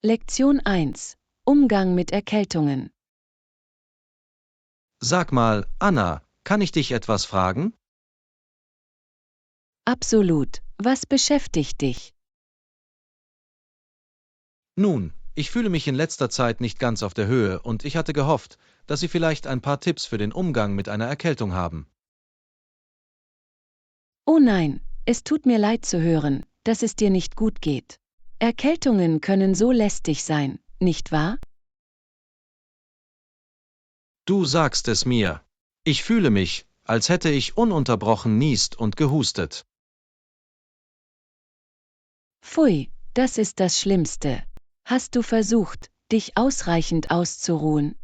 Lektion 1. Umgang mit Erkältungen. Sag mal, Anna, kann ich dich etwas fragen? Absolut. Was beschäftigt dich? Nun, ich fühle mich in letzter Zeit nicht ganz auf der Höhe und ich hatte gehofft, dass Sie vielleicht ein paar Tipps für den Umgang mit einer Erkältung haben. Oh nein, es tut mir leid zu hören, dass es dir nicht gut geht. Erkältungen können so lästig sein, nicht wahr? Du sagst es mir. Ich fühle mich, als hätte ich ununterbrochen niest und gehustet. Pfui, das ist das Schlimmste. Hast du versucht, dich ausreichend auszuruhen?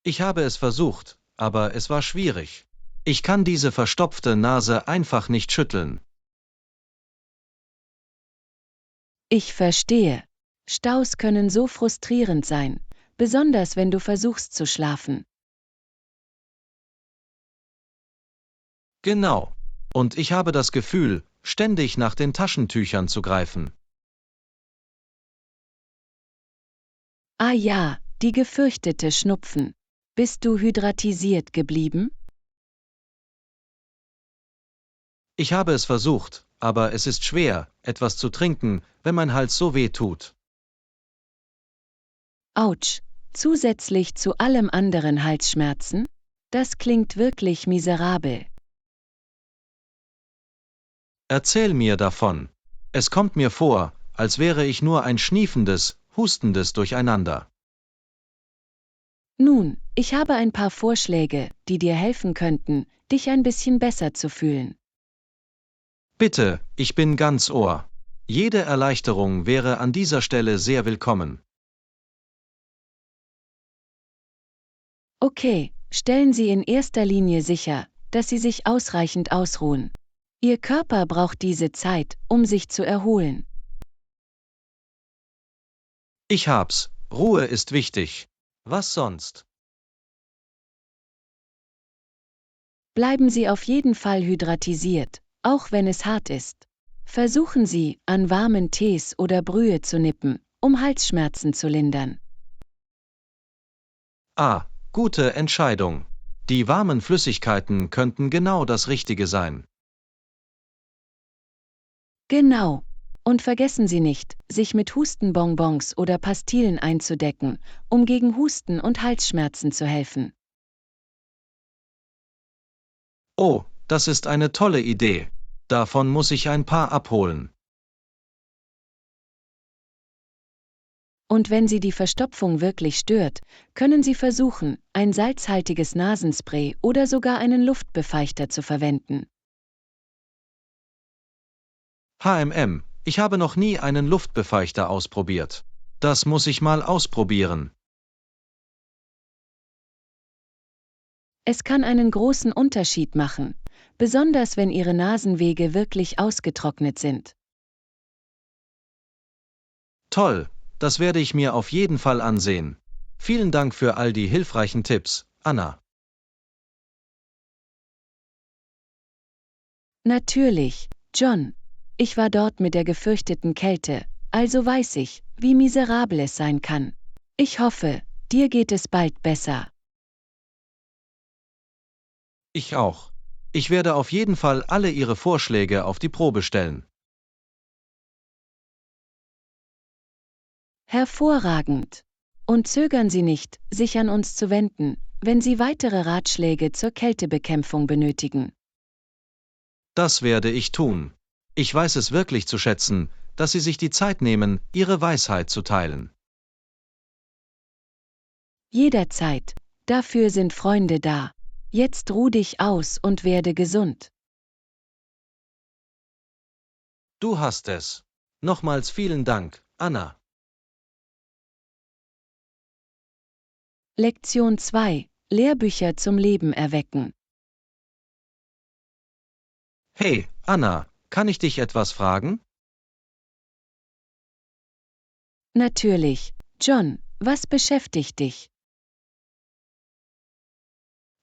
Ich habe es versucht, aber es war schwierig. Ich kann diese verstopfte Nase einfach nicht schütteln. Ich verstehe. Staus können so frustrierend sein, besonders wenn du versuchst zu schlafen. Genau. Und ich habe das Gefühl, ständig nach den Taschentüchern zu greifen. Ah ja, die gefürchtete Schnupfen. Bist du hydratisiert geblieben? Ich habe es versucht, aber es ist schwer, etwas zu trinken, wenn mein Hals so weh tut. Autsch, zusätzlich zu allem anderen Halsschmerzen? Das klingt wirklich miserabel. Erzähl mir davon. Es kommt mir vor, als wäre ich nur ein schniefendes, hustendes Durcheinander. Nun, ich habe ein paar Vorschläge, die dir helfen könnten, dich ein bisschen besser zu fühlen. Bitte, ich bin ganz Ohr. Jede Erleichterung wäre an dieser Stelle sehr willkommen. Okay, stellen Sie in erster Linie sicher, dass Sie sich ausreichend ausruhen. Ihr Körper braucht diese Zeit, um sich zu erholen. Ich hab's. Ruhe ist wichtig. Was sonst? Bleiben Sie auf jeden Fall hydratisiert, auch wenn es hart ist. Versuchen Sie, an warmen Tees oder Brühe zu nippen, um Halsschmerzen zu lindern. Ah, gute Entscheidung. Die warmen Flüssigkeiten könnten genau das Richtige sein. Genau. Und vergessen Sie nicht, sich mit Hustenbonbons oder Pastillen einzudecken, um gegen Husten und Halsschmerzen zu helfen. Oh, das ist eine tolle Idee. Davon muss ich ein paar abholen. Und wenn Sie die Verstopfung wirklich stört, können Sie versuchen, ein salzhaltiges Nasenspray oder sogar einen Luftbefeuchter zu verwenden. Ich habe noch nie einen Luftbefeuchter ausprobiert. Das muss ich mal ausprobieren. Es kann einen großen Unterschied machen, besonders wenn Ihre Nasenwege wirklich ausgetrocknet sind. Toll, das werde ich mir auf jeden Fall ansehen. Vielen Dank für all die hilfreichen Tipps, Anna. Natürlich, John. Ich war dort mit der gefürchteten Kälte, also weiß ich, wie miserabel es sein kann. Ich hoffe, dir geht es bald besser. Ich auch. Ich werde auf jeden Fall alle Ihre Vorschläge auf die Probe stellen. Hervorragend. Und zögern Sie nicht, sich an uns zu wenden, wenn Sie weitere Ratschläge zur Kältebekämpfung benötigen. Das werde ich tun. Ich weiß es wirklich zu schätzen, dass Sie sich die Zeit nehmen, Ihre Weisheit zu teilen. Jederzeit. Dafür sind Freunde da. Jetzt ruh dich aus und werde gesund. Du hast es. Nochmals vielen Dank, Anna. Lektion 2. Lehrbücher zum Leben erwecken. Hey, Anna, kann ich dich etwas fragen? Natürlich. John, was beschäftigt dich?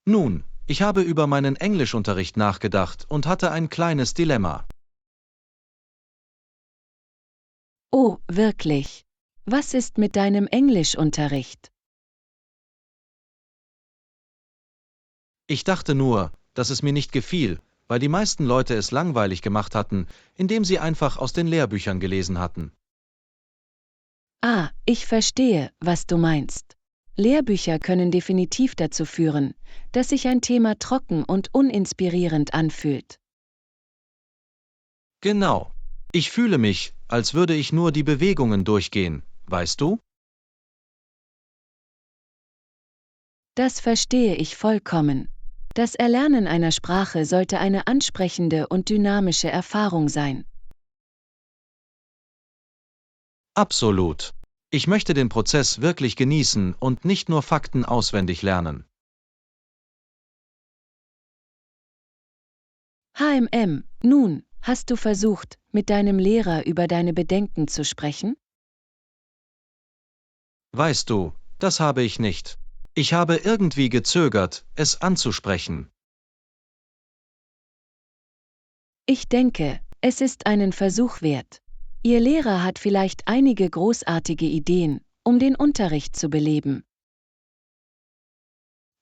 Nun, ich habe über meinen Englischunterricht nachgedacht und hatte ein kleines Dilemma. Oh, wirklich? Was ist mit deinem Englischunterricht? Ich dachte nur, dass es mir nicht gefiel, weil die meisten Leute es langweilig gemacht hatten, indem sie einfach aus den Lehrbüchern gelesen hatten. Ah, ich verstehe, was du meinst. Lehrbücher können definitiv dazu führen, dass sich ein Thema trocken und uninspirierend anfühlt. Genau. Ich fühle mich, als würde ich nur die Bewegungen durchgehen, weißt du? Das verstehe ich vollkommen. Das Erlernen einer Sprache sollte eine ansprechende und dynamische Erfahrung sein. Absolut. Ich möchte den Prozess wirklich genießen und nicht nur Fakten auswendig lernen. Nun, hast du versucht, mit deinem Lehrer über deine Bedenken zu sprechen? Weißt du, das habe ich nicht. Ich habe irgendwie gezögert, es anzusprechen. Ich denke, es ist einen Versuch wert. Ihr Lehrer hat vielleicht einige großartige Ideen, um den Unterricht zu beleben.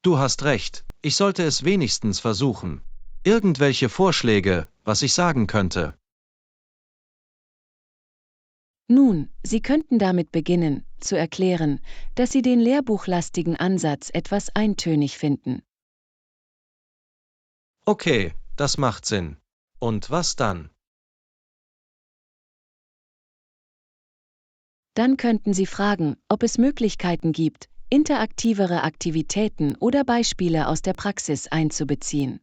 Du hast recht, ich sollte es wenigstens versuchen. Irgendwelche Vorschläge, was ich sagen könnte. Nun, Sie könnten damit beginnen, zu erklären, dass Sie den lehrbuchlastigen Ansatz etwas eintönig finden. Okay, das macht Sinn. Und was dann? Dann könnten Sie fragen, ob es Möglichkeiten gibt, interaktivere Aktivitäten oder Beispiele aus der Praxis einzubeziehen.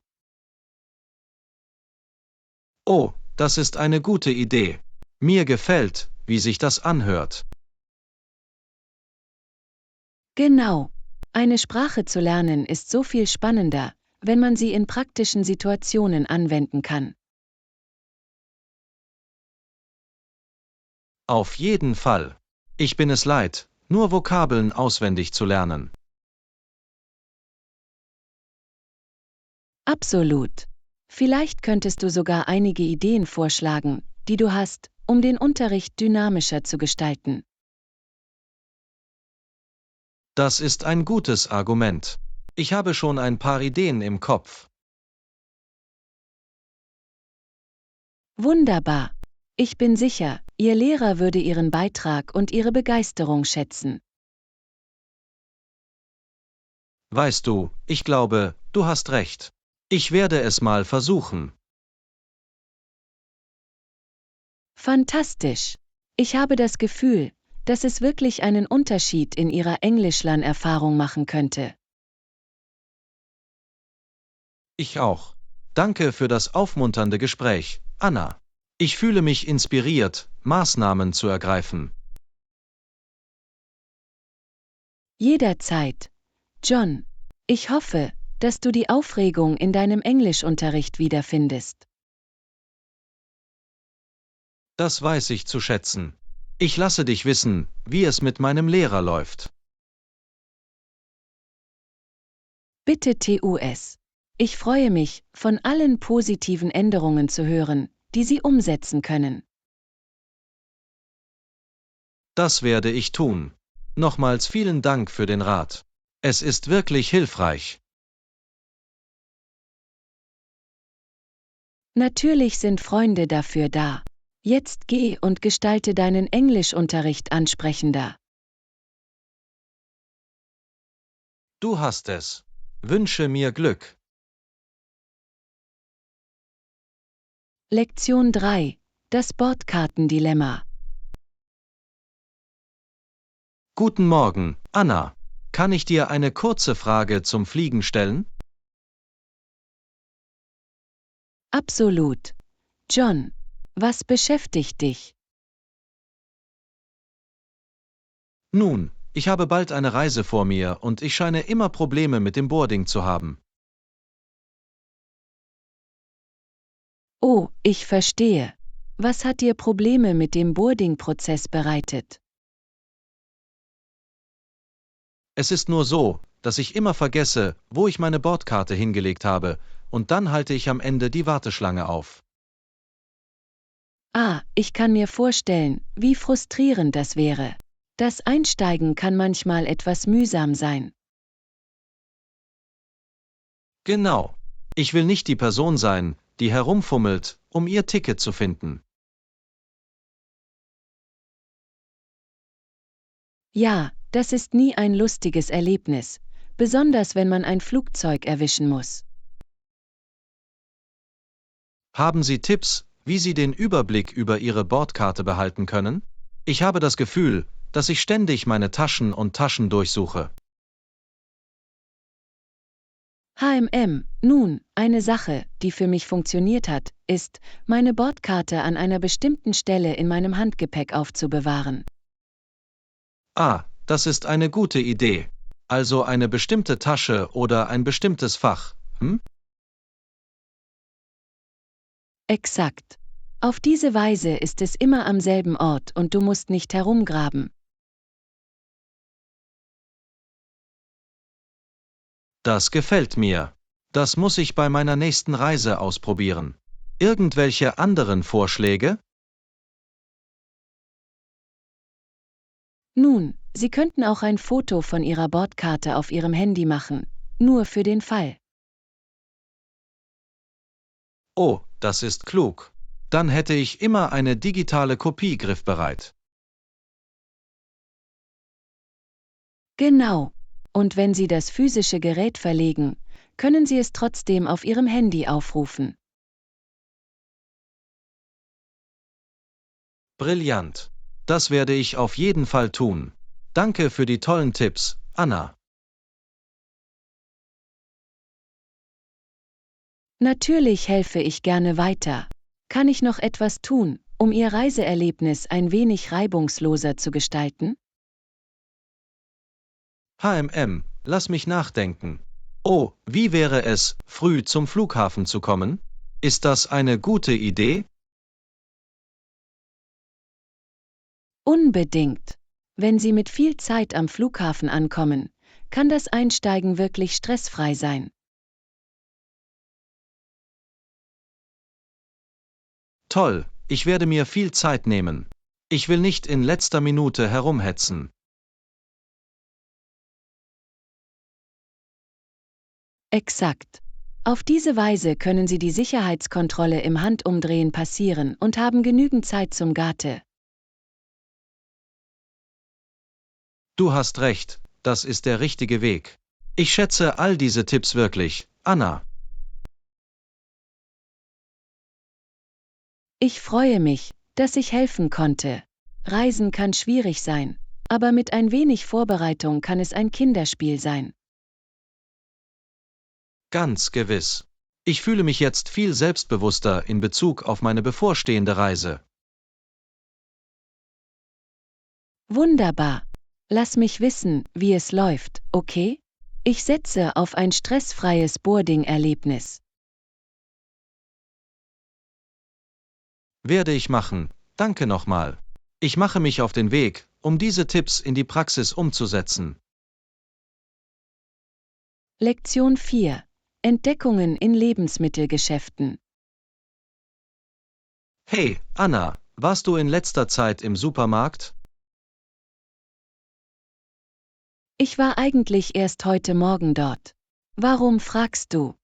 Oh, das ist eine gute Idee. Mir gefällt, wie sich das anhört. Genau. Eine Sprache zu lernen ist so viel spannender, wenn man sie in praktischen Situationen anwenden kann. Auf jeden Fall. Ich bin es leid, nur Vokabeln auswendig zu lernen. Absolut. Vielleicht könntest du sogar einige Ideen vorschlagen, die du hast, um den Unterricht dynamischer zu gestalten. Das ist ein gutes Argument. Ich habe schon ein paar Ideen im Kopf. Wunderbar. Ich bin sicher, Ihr Lehrer würde Ihren Beitrag und Ihre Begeisterung schätzen. Weißt du, ich glaube, du hast recht. Ich werde es mal versuchen. Fantastisch. Ich habe das Gefühl, dass es wirklich einen Unterschied in Ihrer Englischlernerfahrung machen könnte. Ich auch. Danke für das aufmunternde Gespräch, Anna. Ich fühle mich inspiriert, Maßnahmen zu ergreifen. Jederzeit. John, ich hoffe, dass du die Aufregung in deinem Englischunterricht wiederfindest. Das weiß ich zu schätzen. Ich lasse dich wissen, wie es mit meinem Lehrer läuft. Bitte TUS. Ich freue mich, von allen positiven Änderungen zu hören, die Sie umsetzen können. Das werde ich tun. Nochmals vielen Dank für den Rat. Es ist wirklich hilfreich. Natürlich sind Freunde dafür da. Jetzt geh und gestalte deinen Englischunterricht ansprechender. Du hast es. Wünsche mir Glück. Lektion 3. Das Bordkartendilemma. Guten Morgen, Anna. Kann ich dir eine kurze Frage zum Fliegen stellen? Absolut. John, was beschäftigt dich? Nun, ich habe bald eine Reise vor mir und ich scheine immer Probleme mit dem Boarding zu haben. Oh, ich verstehe. Was hat dir Probleme mit dem Boarding-Prozess bereitet? Es ist nur so, dass ich immer vergesse, wo ich meine Bordkarte hingelegt habe, und dann halte ich am Ende die Warteschlange auf. Ich kann mir vorstellen, wie frustrierend das wäre. Das Einsteigen kann manchmal etwas mühsam sein. Genau. Ich will nicht die Person sein, die herumfummelt, um ihr Ticket zu finden. Ja, das ist nie ein lustiges Erlebnis, besonders wenn man ein Flugzeug erwischen muss. Haben Sie Tipps, wie Sie den Überblick über Ihre Bordkarte behalten können? Ich habe das Gefühl, dass ich ständig meine Taschen und Taschen durchsuche. Nun, eine Sache, die für mich funktioniert hat, ist, meine Bordkarte an einer bestimmten Stelle in meinem Handgepäck aufzubewahren. Das ist eine gute Idee. Also eine bestimmte Tasche oder ein bestimmtes Fach. Exakt. Auf diese Weise ist es immer am selben Ort und du musst nicht herumgraben. Das gefällt mir. Das muss ich bei meiner nächsten Reise ausprobieren. Irgendwelche anderen Vorschläge? Nun, Sie könnten auch ein Foto von Ihrer Bordkarte auf Ihrem Handy machen, nur für den Fall. Oh, das ist klug. Dann hätte ich immer eine digitale Kopie griffbereit. Genau. Und wenn Sie das physische Gerät verlegen, können Sie es trotzdem auf Ihrem Handy aufrufen. Brillant. Das werde ich auf jeden Fall tun. Danke für die tollen Tipps, Anna. Natürlich helfe ich gerne weiter. Kann ich noch etwas tun, um Ihr Reiseerlebnis ein wenig reibungsloser zu gestalten? Lass mich nachdenken. Oh, wie wäre es, früh zum Flughafen zu kommen? Ist das eine gute Idee? Unbedingt. Wenn Sie mit viel Zeit am Flughafen ankommen, kann das Einsteigen wirklich stressfrei sein. Toll, ich werde mir viel Zeit nehmen. Ich will nicht in letzter Minute herumhetzen. Exakt. Auf diese Weise können Sie die Sicherheitskontrolle im Handumdrehen passieren und haben genügend Zeit zum Gate. Du hast recht, das ist der richtige Weg. Ich schätze all diese Tipps wirklich, Anna. Ich freue mich, dass ich helfen konnte. Reisen kann schwierig sein, aber mit ein wenig Vorbereitung kann es ein Kinderspiel sein. Ganz gewiss. Ich fühle mich jetzt viel selbstbewusster in Bezug auf meine bevorstehende Reise. Wunderbar. Lass mich wissen, wie es läuft, okay? Ich setze auf ein stressfreies Boarding-Erlebnis. Werde ich machen, danke nochmal. Ich mache mich auf den Weg, um diese Tipps in die Praxis umzusetzen. Lektion 4. Entdeckungen in Lebensmittelgeschäften. Hey, Anna, warst du in letzter Zeit im Supermarkt? Ich war eigentlich erst heute Morgen dort. Warum fragst du?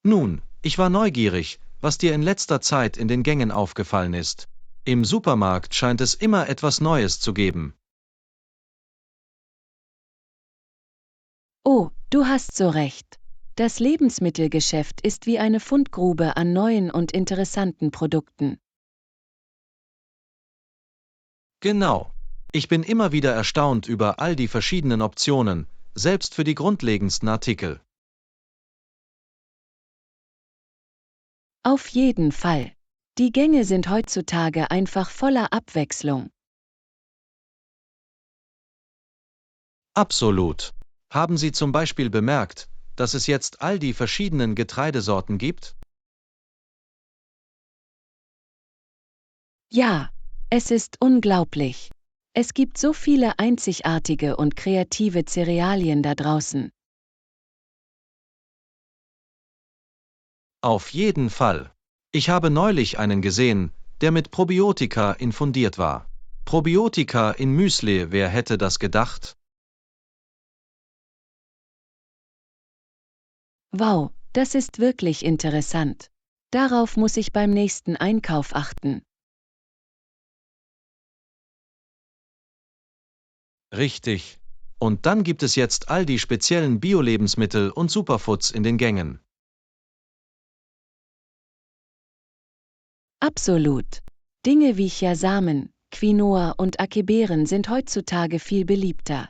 Nun, ich war neugierig, was dir in letzter Zeit in den Gängen aufgefallen ist. Im Supermarkt scheint es immer etwas Neues zu geben. Oh, du hast so recht. Das Lebensmittelgeschäft ist wie eine Fundgrube an neuen und interessanten Produkten. Genau. Ich bin immer wieder erstaunt über all die verschiedenen Optionen, selbst für die grundlegendsten Artikel. Auf jeden Fall. Die Gänge sind heutzutage einfach voller Abwechslung. Absolut. Haben Sie zum Beispiel bemerkt, dass es jetzt all die verschiedenen Getreidesorten gibt? Ja, es ist unglaublich. Es gibt so viele einzigartige und kreative Cerealien da draußen. Auf jeden Fall. Ich habe neulich einen gesehen, der mit Probiotika infundiert war. Probiotika in Müsli, wer hätte das gedacht? Wow, das ist wirklich interessant. Darauf muss ich beim nächsten Einkauf achten. Richtig. Und dann gibt es jetzt all die speziellen Bio-Lebensmittel und Superfoods in den Gängen. Absolut. Dinge wie Chiasamen, Quinoa und Akebeeren sind heutzutage viel beliebter.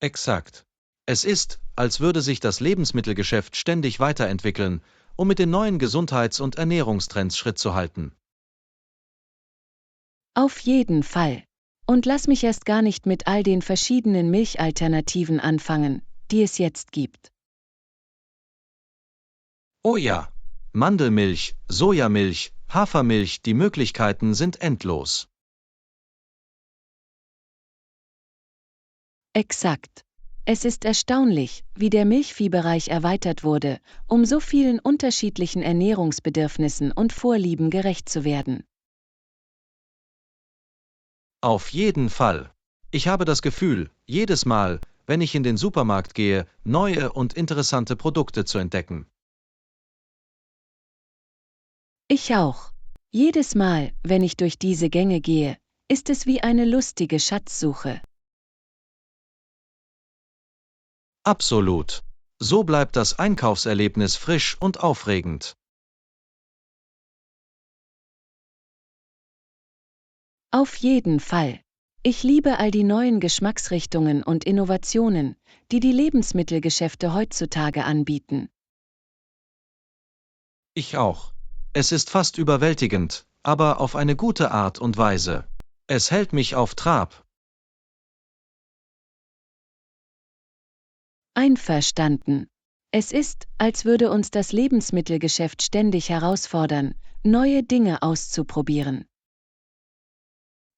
Exakt. Es ist, als würde sich das Lebensmittelgeschäft ständig weiterentwickeln, um mit den neuen Gesundheits- und Ernährungstrends Schritt zu halten. Auf jeden Fall. Und lass mich erst gar nicht mit all den verschiedenen Milchalternativen anfangen, die es jetzt gibt. Oh ja. Mandelmilch, Sojamilch, Hafermilch, die Möglichkeiten sind endlos. Exakt. Es ist erstaunlich, wie der Milchviehbereich erweitert wurde, um so vielen unterschiedlichen Ernährungsbedürfnissen und Vorlieben gerecht zu werden. Auf jeden Fall. Ich habe das Gefühl, jedes Mal, wenn ich in den Supermarkt gehe, neue und interessante Produkte zu entdecken. Ich auch. Jedes Mal, wenn ich durch diese Gänge gehe, ist es wie eine lustige Schatzsuche. Absolut. So bleibt das Einkaufserlebnis frisch und aufregend. Auf jeden Fall. Ich liebe all die neuen Geschmacksrichtungen und Innovationen, die die Lebensmittelgeschäfte heutzutage anbieten. Ich auch. Es ist fast überwältigend, aber auf eine gute Art und Weise. Es hält mich auf Trab. Einverstanden. Es ist, als würde uns das Lebensmittelgeschäft ständig herausfordern, neue Dinge auszuprobieren.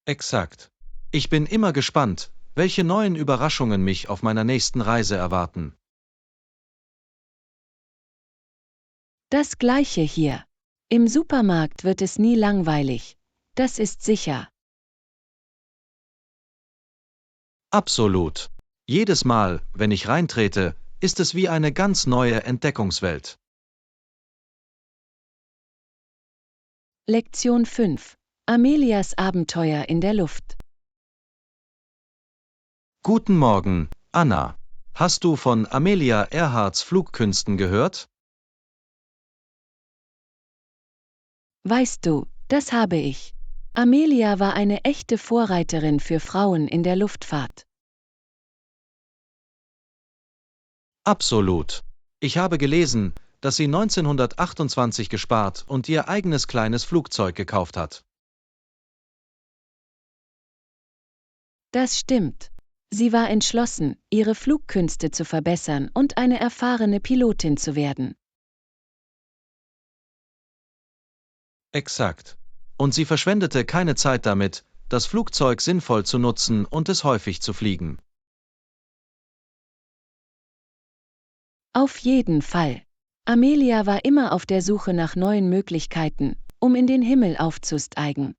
Exakt. Ich bin immer gespannt, welche neuen Überraschungen mich auf meiner nächsten Reise erwarten. Das Gleiche hier. Im Supermarkt wird es nie langweilig. Das ist sicher. Absolut. Jedes Mal, wenn ich reintrete, ist es wie eine ganz neue Entdeckungswelt. Lektion 5. Amelias Abenteuer in der Luft. Guten Morgen, Anna. Hast du von Amelia Earharts Flugkünsten gehört? Weißt du, das habe ich. Amelia war eine echte Vorreiterin für Frauen in der Luftfahrt. Absolut. Ich habe gelesen, dass sie 1928 gespart und ihr eigenes kleines Flugzeug gekauft hat. Das stimmt. Sie war entschlossen, ihre Flugkünste zu verbessern und eine erfahrene Pilotin zu werden. Exakt. Und sie verschwendete keine Zeit damit, das Flugzeug sinnvoll zu nutzen und es häufig zu fliegen. Auf jeden Fall. Amelia war immer auf der Suche nach neuen Möglichkeiten, um in den Himmel aufzusteigen.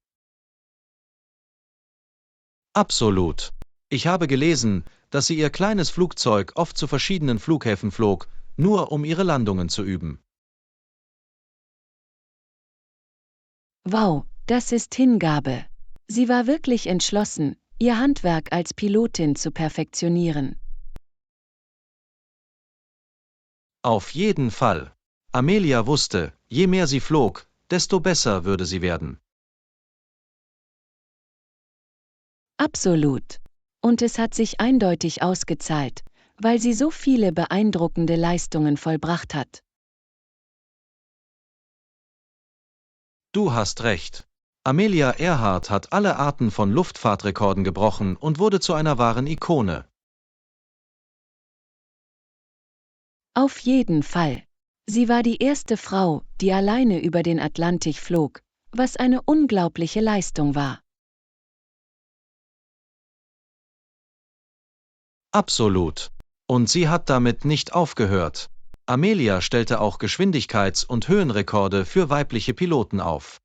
Absolut. Ich habe gelesen, dass sie ihr kleines Flugzeug oft zu verschiedenen Flughäfen flog, nur um ihre Landungen zu üben. Wow, das ist Hingabe. Sie war wirklich entschlossen, ihr Handwerk als Pilotin zu perfektionieren. Auf jeden Fall. Amelia wusste, je mehr sie flog, desto besser würde sie werden. Absolut. Und es hat sich eindeutig ausgezahlt, weil sie so viele beeindruckende Leistungen vollbracht hat. Du hast recht. Amelia Earhart hat alle Arten von Luftfahrtrekorden gebrochen und wurde zu einer wahren Ikone. Auf jeden Fall. Sie war die erste Frau, die alleine über den Atlantik flog, was eine unglaubliche Leistung war. Absolut. Und sie hat damit nicht aufgehört. Amelia stellte auch Geschwindigkeits- und Höhenrekorde für weibliche Piloten auf.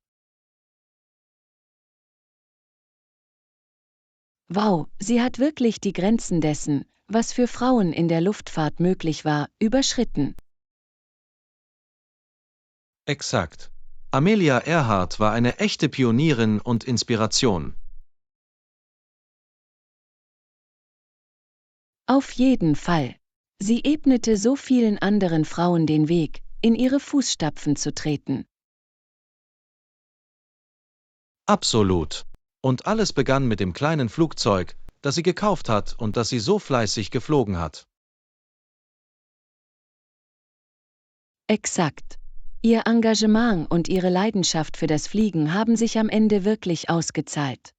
Wow, sie hat wirklich die Grenzen dessen, was für Frauen in der Luftfahrt möglich war, überschritten. Exakt. Amelia Earhart war eine echte Pionierin und Inspiration. Auf jeden Fall. Sie ebnete so vielen anderen Frauen den Weg, in ihre Fußstapfen zu treten. Absolut. Und alles begann mit dem kleinen Flugzeug, das sie gekauft hat und das sie so fleißig geflogen hat. Exakt. Ihr Engagement und ihre Leidenschaft für das Fliegen haben sich am Ende wirklich ausgezahlt.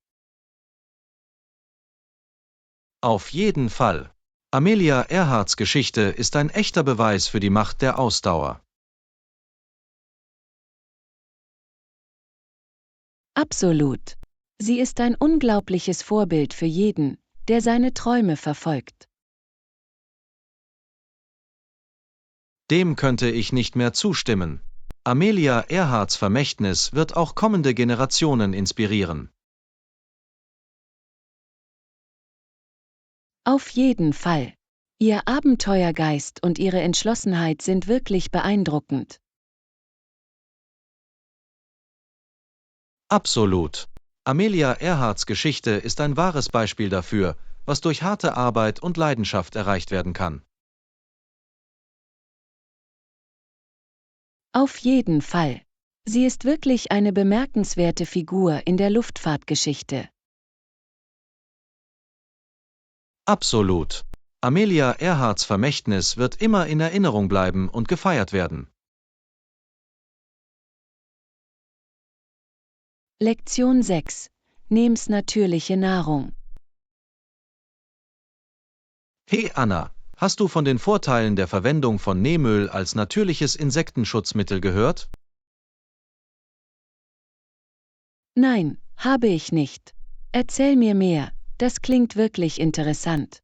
Auf jeden Fall. Amelia Earharts Geschichte ist ein echter Beweis für die Macht der Ausdauer. Absolut. Sie ist ein unglaubliches Vorbild für jeden, der seine Träume verfolgt. Dem könnte ich nicht mehr zustimmen. Amelia Earharts Vermächtnis wird auch kommende Generationen inspirieren. Auf jeden Fall. Ihr Abenteuergeist und ihre Entschlossenheit sind wirklich beeindruckend. Absolut. Amelia Earharts Geschichte ist ein wahres Beispiel dafür, was durch harte Arbeit und Leidenschaft erreicht werden kann. Auf jeden Fall. Sie ist wirklich eine bemerkenswerte Figur in der Luftfahrtgeschichte. Absolut. Amelia Earharts Vermächtnis wird immer in Erinnerung bleiben und gefeiert werden. Lektion 6. Nehm's natürliche Nahrung. Hey Anna, hast du von den Vorteilen der Verwendung von Nähmüll als natürliches Insektenschutzmittel gehört? Nein, habe ich nicht. Erzähl mir mehr, das klingt wirklich interessant.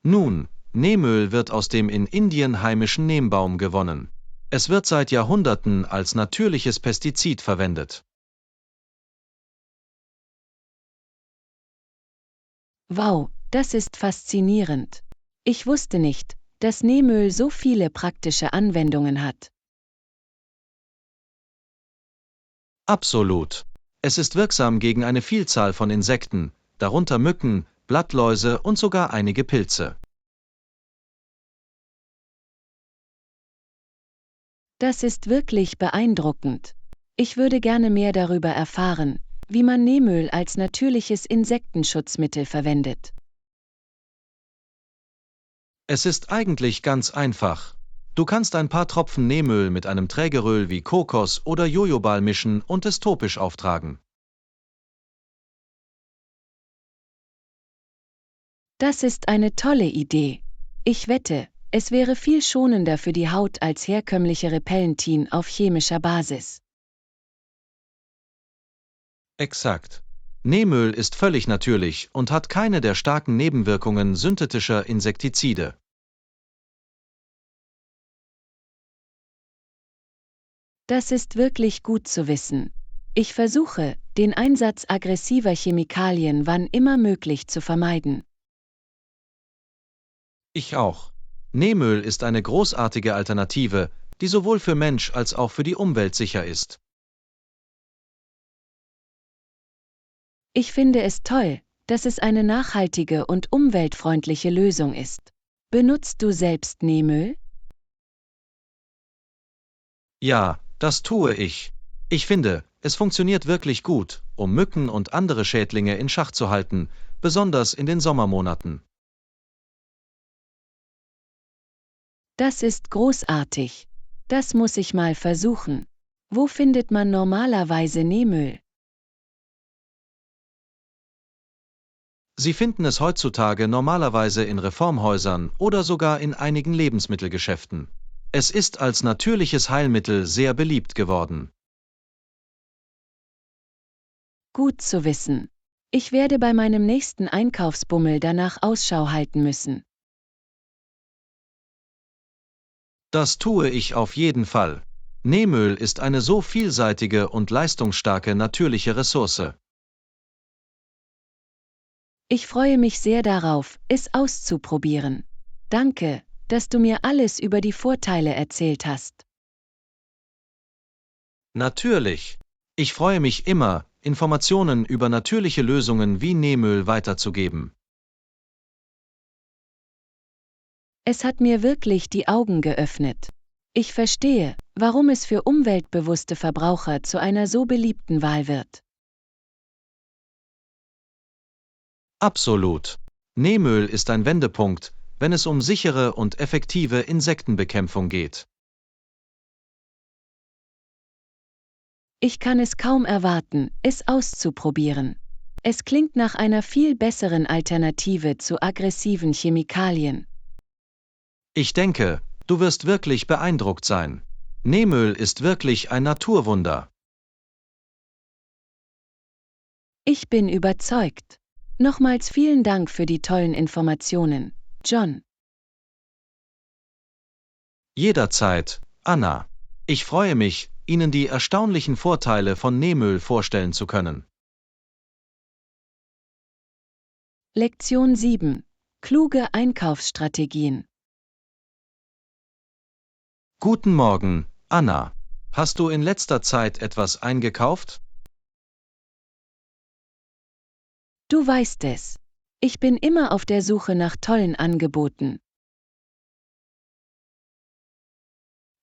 Nun, Nähmüll wird aus dem in Indien heimischen Neembaum gewonnen. Es wird seit Jahrhunderten als natürliches Pestizid verwendet. Wow, das ist faszinierend. Ich wusste nicht, dass Nähmüll so viele praktische Anwendungen hat. Absolut. Es ist wirksam gegen eine Vielzahl von Insekten, darunter Mücken, Blattläuse und sogar einige Pilze. Das ist wirklich beeindruckend. Ich würde gerne mehr darüber erfahren, wie man Nähmüll als natürliches Insektenschutzmittel verwendet. Es ist eigentlich ganz einfach. Du kannst ein paar Tropfen Nähmüll mit einem Trägeröl wie Kokos oder Jojobal mischen und es topisch auftragen. Das ist eine tolle Idee. Ich wette, es wäre viel schonender für die Haut als herkömmliche Repellentin auf chemischer Basis. Exakt. Nähmüll ist völlig natürlich und hat keine der starken Nebenwirkungen synthetischer Insektizide. Das ist wirklich gut zu wissen. Ich versuche, den Einsatz aggressiver Chemikalien wann immer möglich zu vermeiden. Ich auch. Nähmüll ist eine großartige Alternative, die sowohl für Mensch als auch für die Umwelt sicher ist. Ich finde es toll, dass es eine nachhaltige und umweltfreundliche Lösung ist. Benutzt du selbst Nähmüll? Ja, das tue ich. Ich finde, es funktioniert wirklich gut, um Mücken und andere Schädlinge in Schach zu halten, besonders in den Sommermonaten. Das ist großartig. Das muss ich mal versuchen. Wo findet man normalerweise Nähmüll? Sie finden es heutzutage normalerweise in Reformhäusern oder sogar in einigen Lebensmittelgeschäften. Es ist als natürliches Heilmittel sehr beliebt geworden. Gut zu wissen. Ich werde bei meinem nächsten Einkaufsbummel danach Ausschau halten müssen. Das tue ich auf jeden Fall. Nähmüll ist eine so vielseitige und leistungsstarke natürliche Ressource. Ich freue mich sehr darauf, es auszuprobieren. Danke, dass du mir alles über die Vorteile erzählt hast. Natürlich. Ich freue mich immer, Informationen über natürliche Lösungen wie Nähmüll weiterzugeben. Es hat mir wirklich die Augen geöffnet. Ich verstehe, warum es für umweltbewusste Verbraucher zu einer so beliebten Wahl wird. Absolut. Nähmüll ist ein Wendepunkt, wenn es um sichere und effektive Insektenbekämpfung geht. Ich kann es kaum erwarten, es auszuprobieren. Es klingt nach einer viel besseren Alternative zu aggressiven Chemikalien. Ich denke, du wirst wirklich beeindruckt sein. Nähmüll ist wirklich ein Naturwunder. Ich bin überzeugt. Nochmals vielen Dank für die tollen Informationen, John. Jederzeit, Anna. Ich freue mich, Ihnen die erstaunlichen Vorteile von Nähmüll vorstellen zu können. Lektion 7. Kluge Einkaufsstrategien. Guten Morgen, Anna. Hast du in letzter Zeit etwas eingekauft? Du weißt es. Ich bin immer auf der Suche nach tollen Angeboten.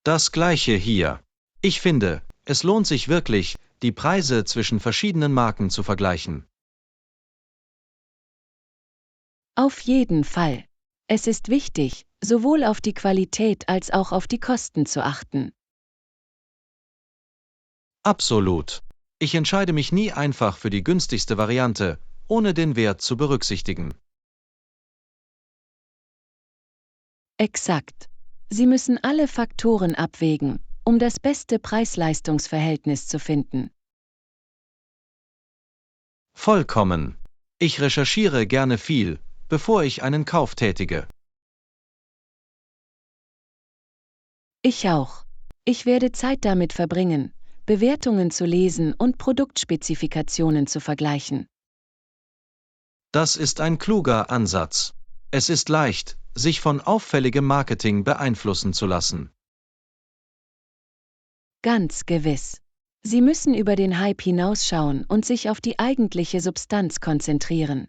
Das gleiche hier. Ich finde, es lohnt sich wirklich, die Preise zwischen verschiedenen Marken zu vergleichen. Auf jeden Fall. Es ist wichtig, sowohl auf die Qualität als auch auf die Kosten zu achten. Absolut. Ich entscheide mich nie einfach für die günstigste Variante, ohne den Wert zu berücksichtigen. Exakt. Sie müssen alle Faktoren abwägen, um das beste Preis-Leistungs-Verhältnis zu finden. Vollkommen. Ich recherchiere gerne viel, bevor ich einen Kauf tätige. Ich auch. Ich werde Zeit damit verbringen, Bewertungen zu lesen und Produktspezifikationen zu vergleichen. Das ist ein kluger Ansatz. Es ist leicht, sich von auffälligem Marketing beeinflussen zu lassen. Ganz gewiss. Sie müssen über den Hype hinausschauen und sich auf die eigentliche Substanz konzentrieren.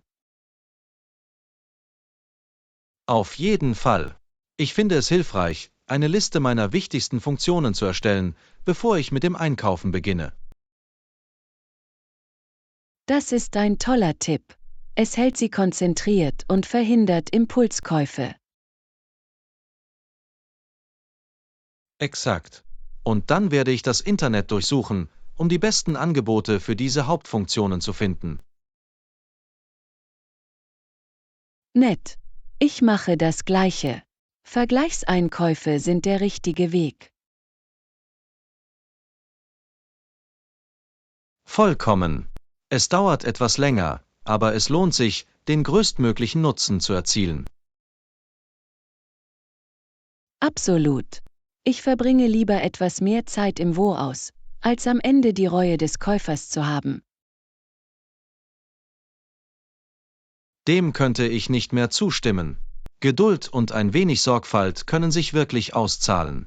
Auf jeden Fall. Ich finde es hilfreich, eine Liste meiner wichtigsten Funktionen zu erstellen, bevor ich mit dem Einkaufen beginne. Das ist ein toller Tipp. Es hält Sie konzentriert und verhindert Impulskäufe. Exakt. Und dann werde ich das Internet durchsuchen, um die besten Angebote für diese Hauptfunktionen zu finden. Nett. Ich mache das Gleiche. Vergleichseinkäufe sind der richtige Weg. Vollkommen. Es dauert etwas länger, aber es lohnt sich, den größtmöglichen Nutzen zu erzielen. Absolut. Ich verbringe lieber etwas mehr Zeit im Voraus, als am Ende die Reue des Käufers zu haben. Dem könnte ich nicht mehr zustimmen. Geduld und ein wenig Sorgfalt können sich wirklich auszahlen.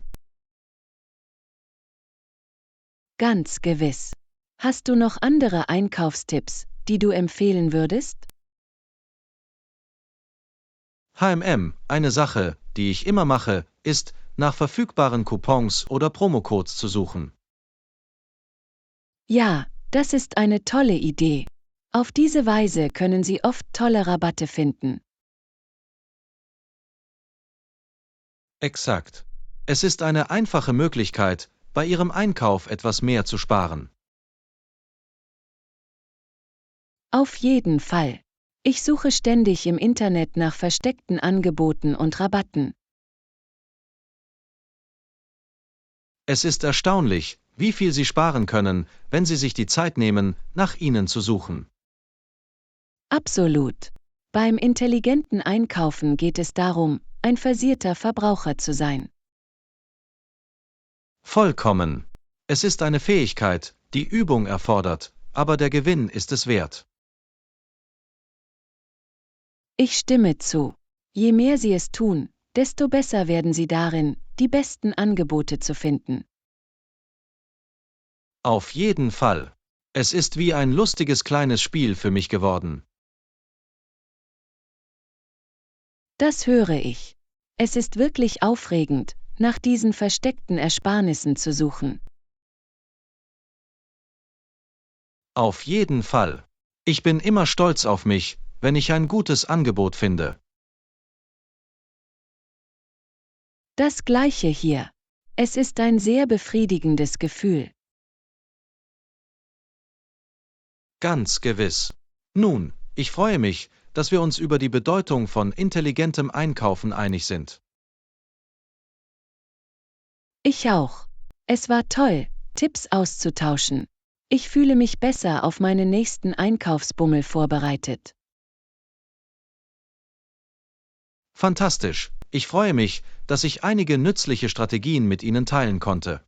Ganz gewiss. Hast du noch andere Einkaufstipps, die du empfehlen würdest? Eine Sache, die ich immer mache, ist, nach verfügbaren Coupons oder Promocodes zu suchen. Ja, das ist eine tolle Idee. Auf diese Weise können Sie oft tolle Rabatte finden. Exakt. Es ist eine einfache Möglichkeit, bei Ihrem Einkauf etwas mehr zu sparen. Auf jeden Fall. Ich suche ständig im Internet nach versteckten Angeboten und Rabatten. Es ist erstaunlich, wie viel Sie sparen können, wenn Sie sich die Zeit nehmen, nach ihnen zu suchen. Absolut. Beim intelligenten Einkaufen geht es darum, ein versierter Verbraucher zu sein. Vollkommen. Es ist eine Fähigkeit, die Übung erfordert, aber der Gewinn ist es wert. Ich stimme zu. Je mehr Sie es tun, desto besser werden Sie darin, die besten Angebote zu finden. Auf jeden Fall. Es ist wie ein lustiges kleines Spiel für mich geworden. Das höre ich. Es ist wirklich aufregend, nach diesen versteckten Ersparnissen zu suchen. Auf jeden Fall. Ich bin immer stolz auf mich, wenn ich ein gutes Angebot finde. Das Gleiche hier. Es ist ein sehr befriedigendes Gefühl. Ganz gewiss. Nun, ich freue mich, dass wir uns über die Bedeutung von intelligentem Einkaufen einig sind. Ich auch. Es war toll, Tipps auszutauschen. Ich fühle mich besser auf meinen nächsten Einkaufsbummel vorbereitet. Fantastisch. Ich freue mich, dass ich einige nützliche Strategien mit Ihnen teilen konnte.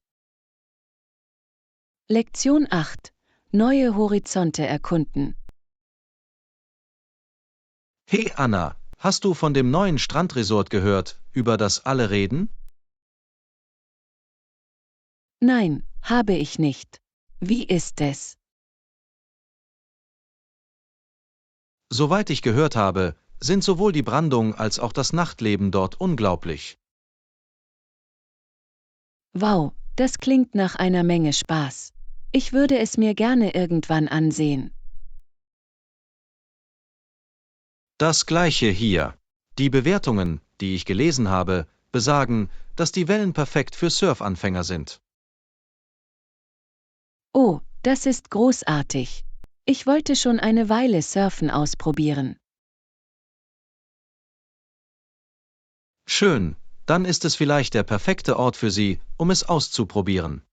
Lektion 8. Neue Horizonte erkunden. Hey Anna, hast du von dem neuen Strandresort gehört, über das alle reden? Nein, habe ich nicht. Wie ist es? Soweit ich gehört habe, sind sowohl die Brandung als auch das Nachtleben dort unglaublich. Wow, das klingt nach einer Menge Spaß. Ich würde es mir gerne irgendwann ansehen. Das gleiche hier. Die Bewertungen, die ich gelesen habe, besagen, dass die Wellen perfekt für Surfanfänger sind. Oh, das ist großartig. Ich wollte schon eine Weile Surfen ausprobieren. Schön, dann ist es vielleicht der perfekte Ort für Sie, um es auszuprobieren.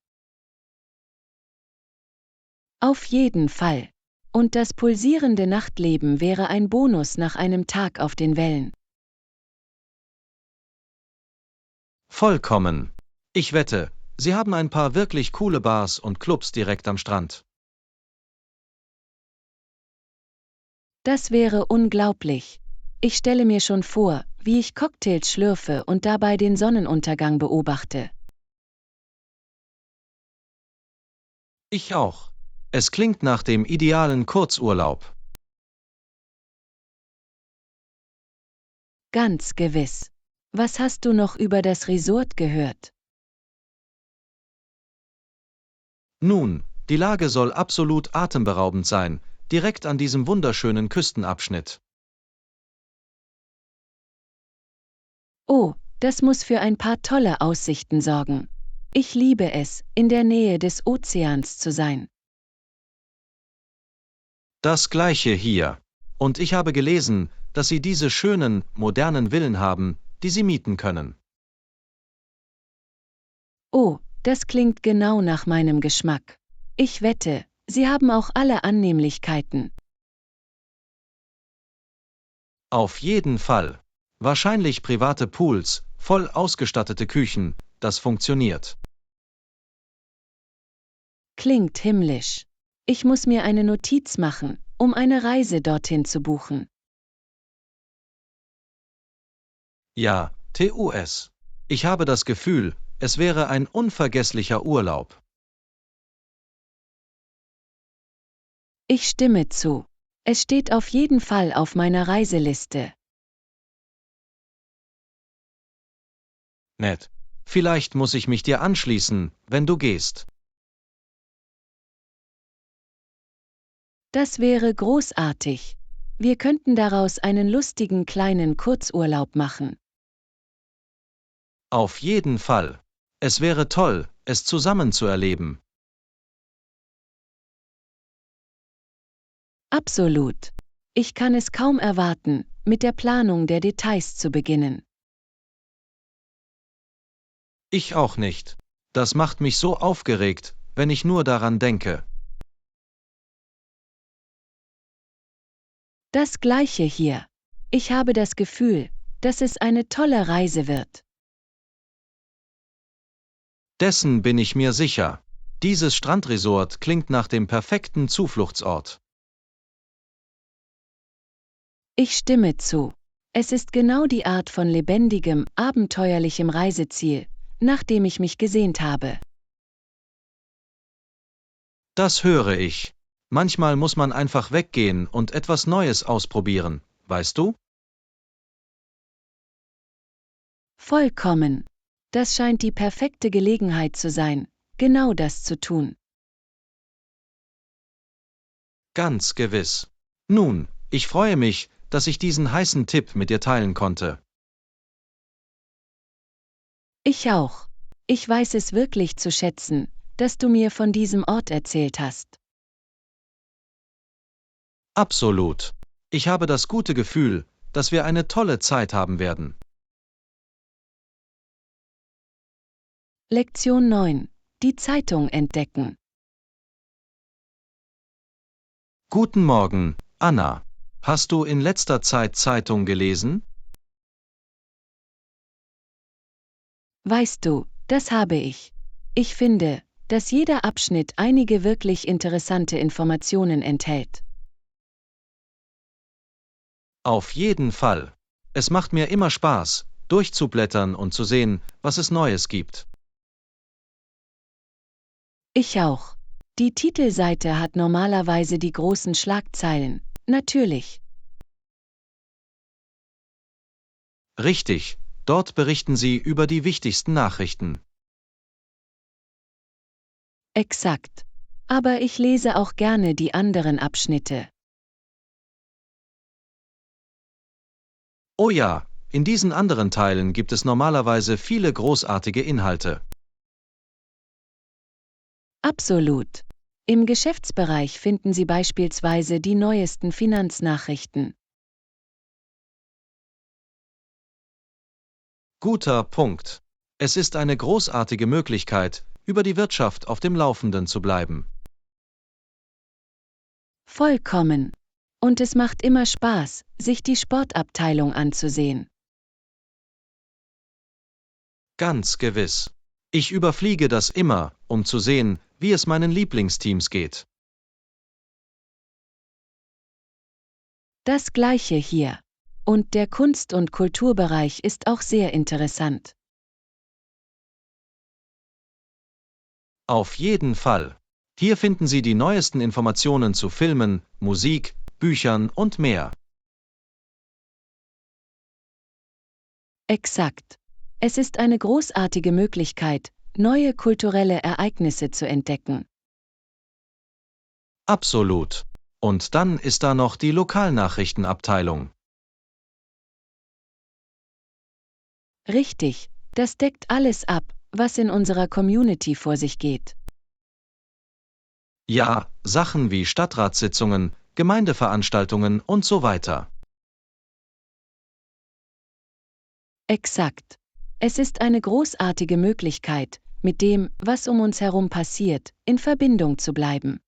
Auf jeden Fall. Und das pulsierende Nachtleben wäre ein Bonus nach einem Tag auf den Wellen. Vollkommen. Ich wette, Sie haben ein paar wirklich coole Bars und Clubs direkt am Strand. Das wäre unglaublich. Ich stelle mir schon vor, wie ich Cocktails schlürfe und dabei den Sonnenuntergang beobachte. Ich auch. Es klingt nach dem idealen Kurzurlaub. Ganz gewiss. Was hast du noch über das Resort gehört? Nun, die Lage soll absolut atemberaubend sein, direkt an diesem wunderschönen Küstenabschnitt. Oh, das muss für ein paar tolle Aussichten sorgen. Ich liebe es, in der Nähe des Ozeans zu sein. Das gleiche hier. Und ich habe gelesen, dass Sie diese schönen, modernen Villen haben, die Sie mieten können. Oh, das klingt genau nach meinem Geschmack. Ich wette, Sie haben auch alle Annehmlichkeiten. Auf jeden Fall. Wahrscheinlich private Pools, voll ausgestattete Küchen, das funktioniert. Klingt himmlisch. Ich muss mir eine Notiz machen, um eine Reise dorthin zu buchen. Ja, TUS. Ich habe das Gefühl, es wäre ein unvergesslicher Urlaub. Ich stimme zu. Es steht auf jeden Fall auf meiner Reiseliste. Nett. Vielleicht muss ich mich dir anschließen, wenn du gehst. Das wäre großartig. Wir könnten daraus einen lustigen kleinen Kurzurlaub machen. Auf jeden Fall. Es wäre toll, es zusammen zu erleben. Absolut. Ich kann es kaum erwarten, mit der Planung der Details zu beginnen. Ich auch nicht. Das macht mich so aufgeregt, wenn ich nur daran denke. Das gleiche hier. Ich habe das Gefühl, dass es eine tolle Reise wird. Dessen bin ich mir sicher. Dieses Strandresort klingt nach dem perfekten Zufluchtsort. Ich stimme zu. Es ist genau die Art von lebendigem, abenteuerlichem Reiseziel, nach dem ich mich gesehnt habe. Das höre ich. Manchmal muss man einfach weggehen und etwas Neues ausprobieren, weißt du? Vollkommen. Das scheint die perfekte Gelegenheit zu sein, genau das zu tun. Ganz gewiss. Nun, ich freue mich, dass ich diesen heißen Tipp mit dir teilen konnte. Ich auch. Ich weiß es wirklich zu schätzen, dass du mir von diesem Ort erzählt hast. Absolut. Ich habe das gute Gefühl, dass wir eine tolle Zeit haben werden. Lektion 9. Die Zeitung entdecken. Guten Morgen, Anna. Hast du in letzter Zeit Zeitung gelesen? Weißt du, das habe ich. Ich finde, dass jeder Abschnitt einige wirklich interessante Informationen enthält. Auf jeden Fall. Es macht mir immer Spaß, durchzublättern und zu sehen, was es Neues gibt. Ich auch. Die Titelseite hat normalerweise die großen Schlagzeilen, natürlich. Richtig, dort berichten sie über die wichtigsten Nachrichten. Exakt. Aber ich lese auch gerne die anderen Abschnitte. Oh ja, in diesen anderen Teilen gibt es normalerweise viele großartige Inhalte. Absolut. Im Geschäftsbereich finden Sie beispielsweise die neuesten Finanznachrichten. Guter Punkt. Es ist eine großartige Möglichkeit, über die Wirtschaft auf dem Laufenden zu bleiben. Vollkommen. Und es macht immer Spaß, sich die Sportabteilung anzusehen. Ganz gewiss. Ich überfliege das immer, um zu sehen, wie es meinen Lieblingsteams geht. Das gleiche hier. Und der Kunst- und Kulturbereich ist auch sehr interessant. Auf jeden Fall. Hier finden Sie die neuesten Informationen zu Filmen, Musik, Büchern und mehr. Exakt. Es ist eine großartige Möglichkeit, neue kulturelle Ereignisse zu entdecken. Absolut. Und dann ist da noch die Lokalnachrichtenabteilung. Richtig, das deckt alles ab, was in unserer Community vor sich geht. Ja, Sachen wie Stadtratssitzungen, Gemeindeveranstaltungen und so weiter. Exakt. Es ist eine großartige Möglichkeit, mit dem, was um uns herum passiert, in Verbindung zu bleiben.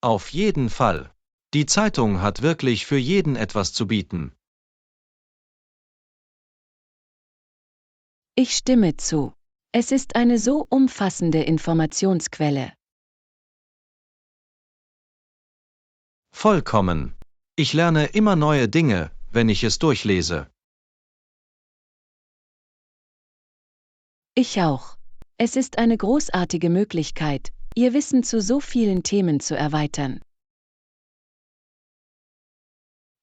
Auf jeden Fall. Die Zeitung hat wirklich für jeden etwas zu bieten. Ich stimme zu. Es ist eine so umfassende Informationsquelle. Vollkommen. Ich lerne immer neue Dinge, wenn ich es durchlese. Ich auch. Es ist eine großartige Möglichkeit, Ihr Wissen zu so vielen Themen zu erweitern.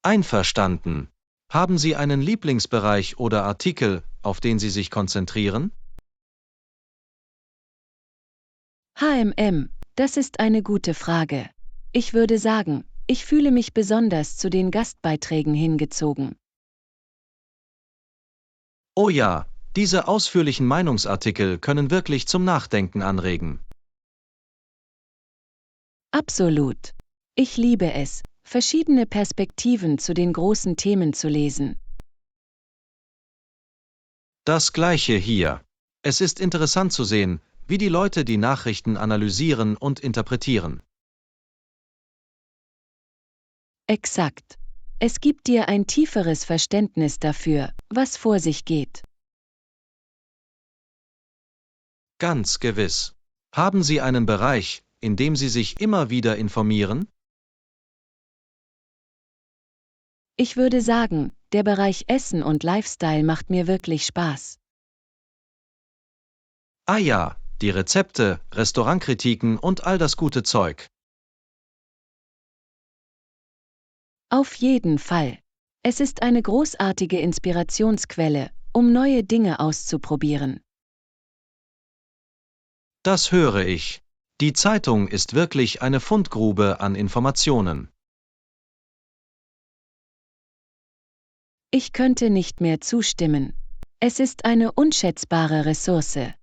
Einverstanden. Haben Sie einen Lieblingsbereich oder Artikel, auf den Sie sich konzentrieren? HMM, das ist eine gute Frage. Ich würde sagen, ich fühle mich besonders zu den Gastbeiträgen hingezogen. Oh ja, diese ausführlichen Meinungsartikel können wirklich zum Nachdenken anregen. Absolut. Ich liebe es, verschiedene Perspektiven zu den großen Themen zu lesen. Das gleiche hier. Es ist interessant zu sehen, wie die Leute die Nachrichten analysieren und interpretieren. Exakt. Es gibt dir ein tieferes Verständnis dafür, was vor sich geht. Ganz gewiss. Haben Sie einen Bereich, in dem Sie sich immer wieder informieren? Ich würde sagen, der Bereich Essen und Lifestyle macht mir wirklich Spaß. Ah ja, die Rezepte, Restaurantkritiken und all das gute Zeug. Auf jeden Fall. Es ist eine großartige Inspirationsquelle, um neue Dinge auszuprobieren. Das höre ich. Die Zeitung ist wirklich eine Fundgrube an Informationen. Ich könnte nicht mehr zustimmen. Es ist eine unschätzbare Ressource.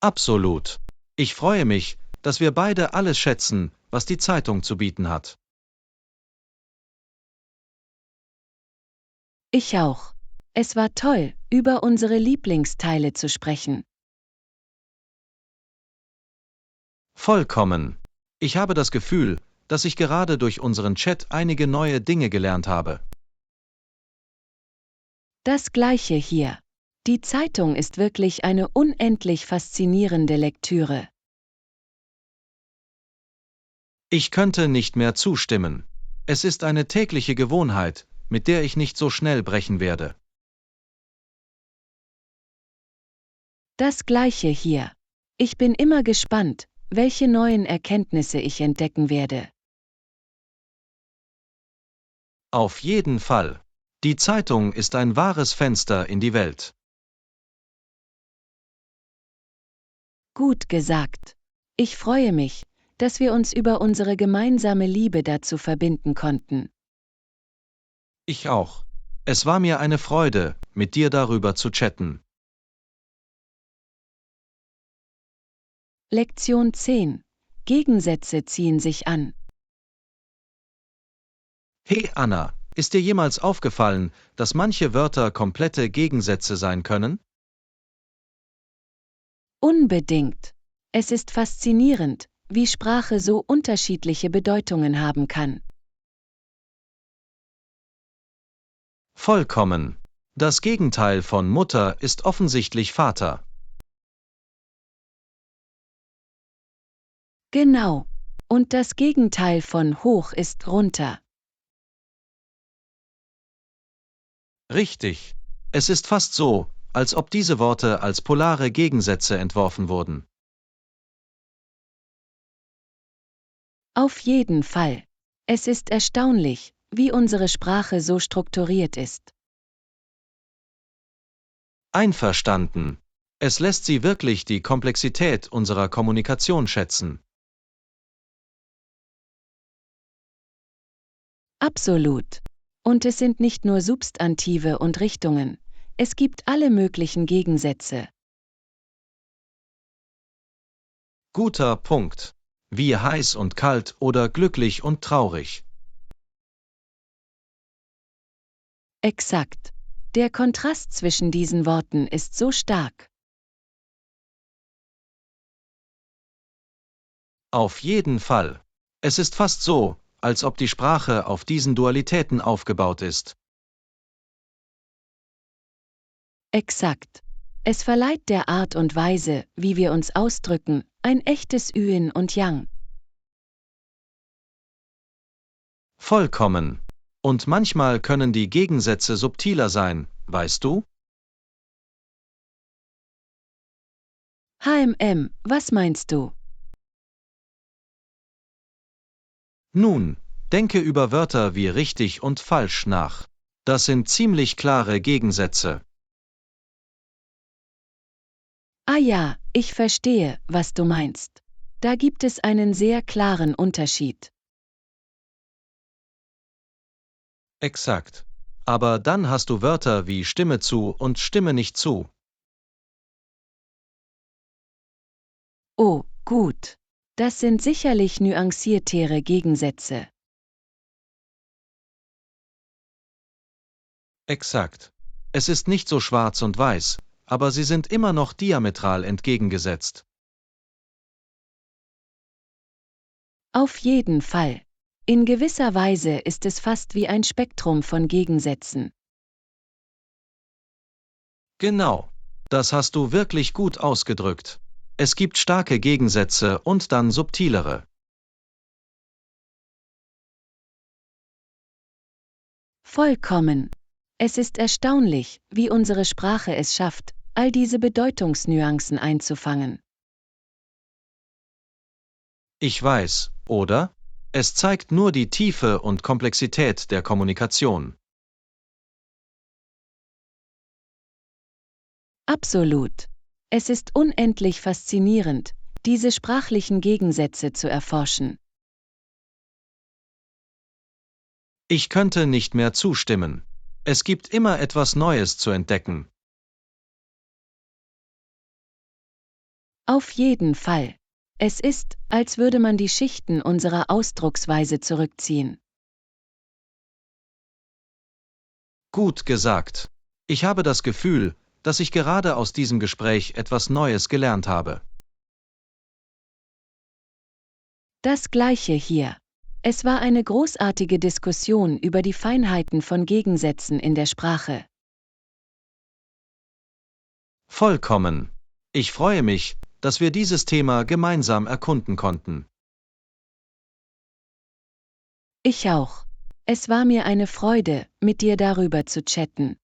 Absolut. Ich freue mich, dass wir beide alles schätzen, was die Zeitung zu bieten hat. Ich auch. Es war toll, über unsere Lieblingsteile zu sprechen. Vollkommen. Ich habe das Gefühl, dass ich gerade durch unseren Chat einige neue Dinge gelernt habe. Das gleiche hier. Die Zeitung ist wirklich eine unendlich faszinierende Lektüre. Ich könnte nicht mehr zustimmen. Es ist eine tägliche Gewohnheit, mit der ich nicht so schnell brechen werde. Das gleiche hier. Ich bin immer gespannt, welche neuen Erkenntnisse ich entdecken werde. Auf jeden Fall. Die Zeitung ist ein wahres Fenster in die Welt. Gut gesagt. Ich freue mich, dass wir uns über unsere gemeinsame Liebe dazu verbinden konnten. Ich auch. Es war mir eine Freude, mit dir darüber zu chatten. Lektion 10. Gegensätze ziehen sich an. Hey Anna, ist dir jemals aufgefallen, dass manche Wörter komplette Gegensätze sein können? Unbedingt. Es ist faszinierend, wie Sprache so unterschiedliche Bedeutungen haben kann. Vollkommen. Das Gegenteil von Mutter ist offensichtlich Vater. Genau. Und das Gegenteil von hoch ist runter. Richtig. Es ist fast so, als ob diese Worte als polare Gegensätze entworfen wurden. Auf jeden Fall. Es ist erstaunlich, wie unsere Sprache so strukturiert ist. Einverstanden. Es lässt sie wirklich die Komplexität unserer Kommunikation schätzen. Absolut. Und es sind nicht nur Substantive und Richtungen, es gibt alle möglichen Gegensätze. Guter Punkt. Wie heiß und kalt oder glücklich und traurig. Exakt. Der Kontrast zwischen diesen Worten ist so stark. Auf jeden Fall. Es ist fast so, als ob die Sprache auf diesen Dualitäten aufgebaut ist. Exakt. Es verleiht der Art und Weise, wie wir uns ausdrücken, ein echtes Yin und Yang. Vollkommen. Und manchmal können die Gegensätze subtiler sein, weißt du? Was meinst du? Nun, denke über Wörter wie richtig und falsch nach. Das sind ziemlich klare Gegensätze. Ah ja, ich verstehe, was du meinst. Da gibt es einen sehr klaren Unterschied. Exakt. Aber dann hast du Wörter wie Stimme zu und Stimme nicht zu. Oh, gut. Das sind sicherlich nuanciertere Gegensätze. Exakt. Es ist nicht so schwarz und weiß, aber sie sind immer noch diametral entgegengesetzt. Auf jeden Fall. In gewisser Weise ist es fast wie ein Spektrum von Gegensätzen. Genau. Das hast du wirklich gut ausgedrückt. Es gibt starke Gegensätze und dann subtilere. Vollkommen. Es ist erstaunlich, wie unsere Sprache es schafft, all diese Bedeutungsnuancen einzufangen. Ich weiß, oder? Es zeigt nur die Tiefe und Komplexität der Kommunikation. Absolut. Es ist unendlich faszinierend, diese sprachlichen Gegensätze zu erforschen. Ich könnte nicht mehr zustimmen. Es gibt immer etwas Neues zu entdecken. Auf jeden Fall. Es ist, als würde man die Schichten unserer Ausdrucksweise zurückziehen. Gut gesagt. Ich habe das Gefühl, dass ich gerade aus diesem Gespräch etwas Neues gelernt habe. Das Gleiche hier. Es war eine großartige Diskussion über die Feinheiten von Gegensätzen in der Sprache. Vollkommen. Ich freue mich, dass wir dieses Thema gemeinsam erkunden konnten. Ich auch. Es war mir eine Freude, mit dir darüber zu chatten.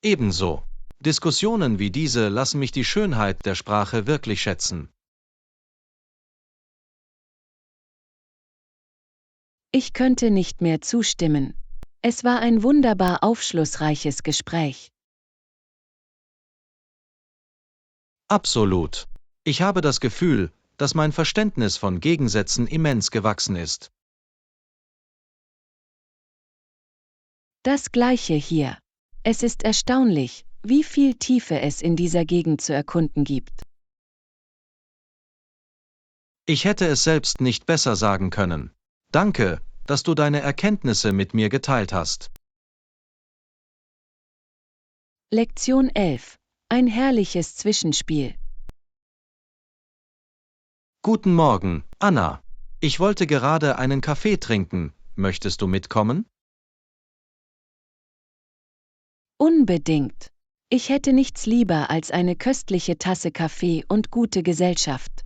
Ebenso. Diskussionen wie diese lassen mich die Schönheit der Sprache wirklich schätzen. Ich könnte nicht mehr zustimmen. Es war ein wunderbar aufschlussreiches Gespräch. Absolut. Ich habe das Gefühl, dass mein Verständnis von Gegensätzen immens gewachsen ist. Das Gleiche hier. Es ist erstaunlich, wie viel Tiefe es in dieser Gegend zu erkunden gibt. Ich hätte es selbst nicht besser sagen können. Danke, dass du deine Erkenntnisse mit mir geteilt hast. Lektion 11. Ein herrliches Zwischenspiel. Guten Morgen, Anna. Ich wollte gerade einen Kaffee trinken. Möchtest du mitkommen? Unbedingt. Ich hätte nichts lieber als eine köstliche Tasse Kaffee und gute Gesellschaft.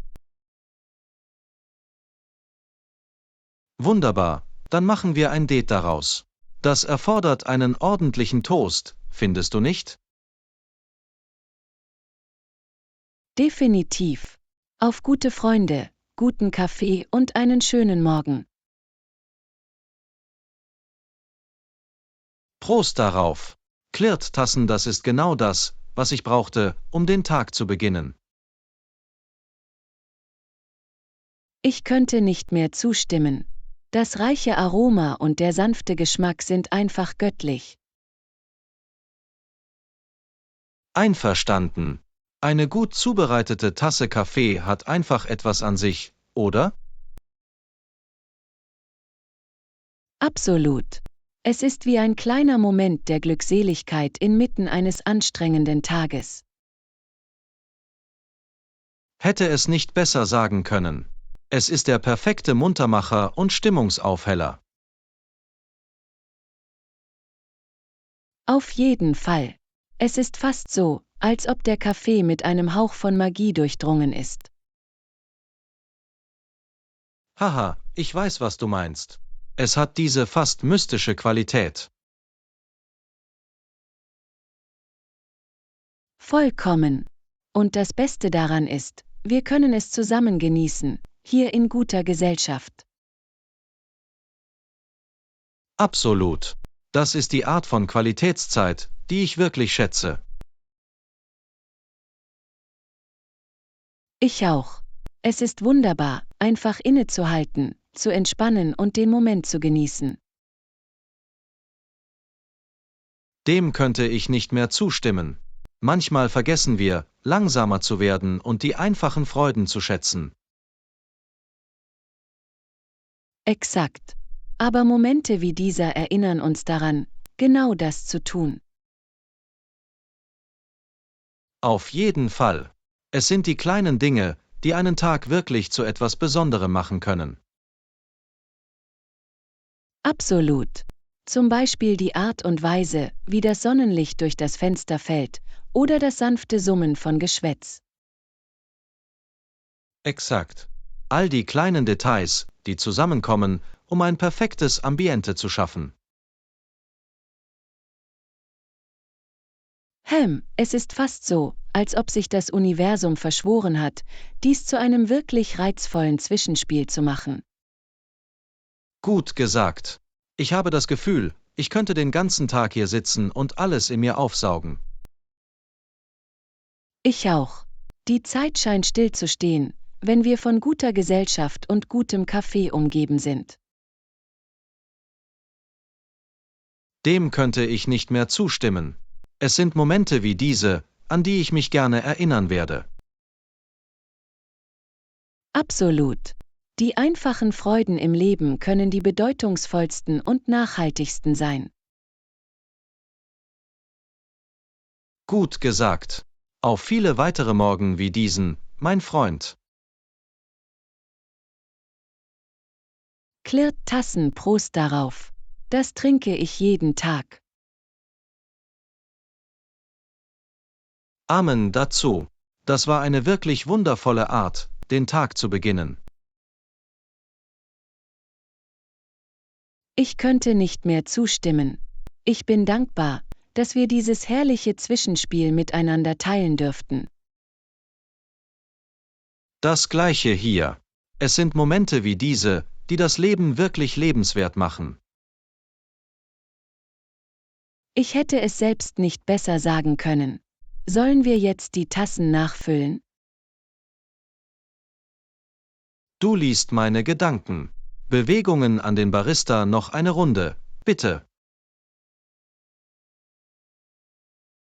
Wunderbar, dann machen wir ein Date daraus. Das erfordert einen ordentlichen Toast, findest du nicht? Definitiv. Auf gute Freunde, guten Kaffee und einen schönen Morgen. Prost darauf. Klirrt Tassen, das ist genau das, was ich brauchte, um den Tag zu beginnen. Ich könnte nicht mehr zustimmen. Das reiche Aroma und der sanfte Geschmack sind einfach göttlich. Einverstanden. Eine gut zubereitete Tasse Kaffee hat einfach etwas an sich, oder? Absolut. Es ist wie ein kleiner Moment der Glückseligkeit inmitten eines anstrengenden Tages. Hätte es nicht besser sagen können. Es ist der perfekte Muntermacher und Stimmungsaufheller. Auf jeden Fall. Es ist fast so, als ob der Kaffee mit einem Hauch von Magie durchdrungen ist. Haha, ich weiß, was du meinst. Es hat diese fast mystische Qualität. Vollkommen. Und das Beste daran ist, wir können es zusammen genießen, hier in guter Gesellschaft. Absolut. Das ist die Art von Qualitätszeit, die ich wirklich schätze. Ich auch. Es ist wunderbar, einfach innezuhalten, zu entspannen und den Moment zu genießen. Dem könnte ich nicht mehr zustimmen. Manchmal vergessen wir, langsamer zu werden und die einfachen Freuden zu schätzen. Exakt. Aber Momente wie dieser erinnern uns daran, genau das zu tun. Auf jeden Fall. Es sind die kleinen Dinge, die einen Tag wirklich zu etwas Besonderem machen können. Absolut. Zum Beispiel die Art und Weise, wie das Sonnenlicht durch das Fenster fällt, oder das sanfte Summen von Geschwätz. Exakt. All die kleinen Details, die zusammenkommen, um ein perfektes Ambiente zu schaffen. Es ist fast so, als ob sich das Universum verschworen hat, dies zu einem wirklich reizvollen Zwischenspiel zu machen. Gut gesagt. Ich habe das Gefühl, ich könnte den ganzen Tag hier sitzen und alles in mir aufsaugen. Ich auch. Die Zeit scheint stillzustehen, wenn wir von guter Gesellschaft und gutem Kaffee umgeben sind. Dem könnte ich nicht mehr zustimmen. Es sind Momente wie diese, an die ich mich gerne erinnern werde. Absolut. Die einfachen Freuden im Leben können die bedeutungsvollsten und nachhaltigsten sein. Gut gesagt. Auf viele weitere Morgen wie diesen, mein Freund. Klirrt Tassen, Prost darauf. Das trinke ich jeden Tag. Amen dazu. Das war eine wirklich wundervolle Art, den Tag zu beginnen. Ich könnte nicht mehr zustimmen. Ich bin dankbar, dass wir dieses herrliche Zwischenspiel miteinander teilen dürften. Das Gleiche hier. Es sind Momente wie diese, die das Leben wirklich lebenswert machen. Ich hätte es selbst nicht besser sagen können. Sollen wir jetzt die Tassen nachfüllen? Du liest meine Gedanken. Bewegungen an den Barista noch eine Runde, bitte.